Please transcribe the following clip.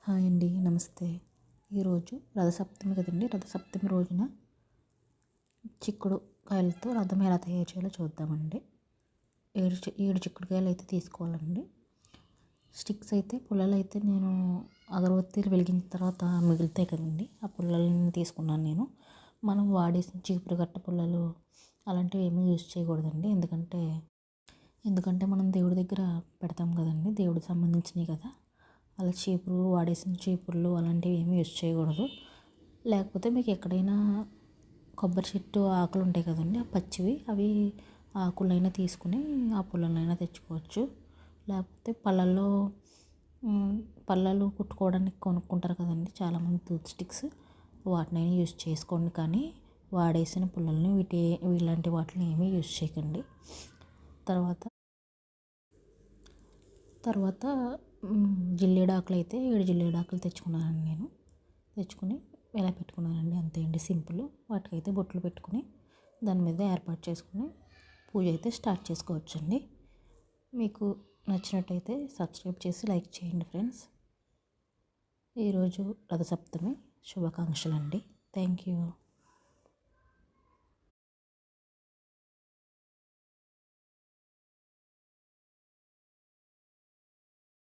Hi అండి, నమస్తే. ఈరోజు రథసప్తమి కదండి. రథసప్తమి రోజున చిక్కుడు కాయలతో రథం ఎలా తయారు చేయాలో చూద్దామండి. ఏడు చిక్కుడుకాయలు అయితే తీసుకోవాలండి. స్టిక్స్ అయితే పుల్లలు అయితే నేను అగరబత్తీలు వెలిగించిన తర్వాత మిగులుతాయి కదండి, ఆ పుల్లలని తీసుకున్నాను నేను. మనం వాడేసిన చీపురు గట్ట పుల్లలు అలాంటివి ఏమీ యూజ్ చేయకూడదండి. ఎందుకంటే మనం దేవుడి దగ్గర పెడతాం కదండి, దేవుడికి సంబంధించినవి కదా. అలా వాడేసిన చీపుర్లు అలాంటివి ఏమీ యూజ్ చేయకూడదు. లేకపోతే మీకు ఎక్కడైనా కొబ్బరి చెట్టు ఆకులు ఉంటాయి కదండి, ఆ పచ్చివి అవి ఆకులైనా తీసుకుని ఆ పుల్లలైనా తెచ్చుకోవచ్చు. లేకపోతే పళ్ళల్లో కుట్టుకోవడానికి కొనుక్కుంటారు కదండి చాలామంది టూత్ స్టిక్స్, వాటినైనా యూజ్ చేసుకోండి. కానీ వాడేసిన పుల్లల్ని ఇలాంటి వాటిని ఏమీ యూజ్ చేయకండి. తర్వాత జిల్లేడాకులు అయితే 7 జిల్లేడాకులు తెచ్చుకున్నానండి నేను. తెచ్చుకుని ఎలా పెట్టుకున్నానండి, అంతే అండి, సింపుల్. వాటికైతే బొట్లు పెట్టుకుని దాని మీద ఏర్పాటు చేసుకుని పూజ అయితే స్టార్ట్ చేసుకోవచ్చండి. మీకు నచ్చినట్టయితే సబ్స్క్రైబ్ చేసి లైక్ చేయండి ఫ్రెండ్స్. ఈరోజు రథసప్తమి శుభాకాంక్షలు అండి. Thank you.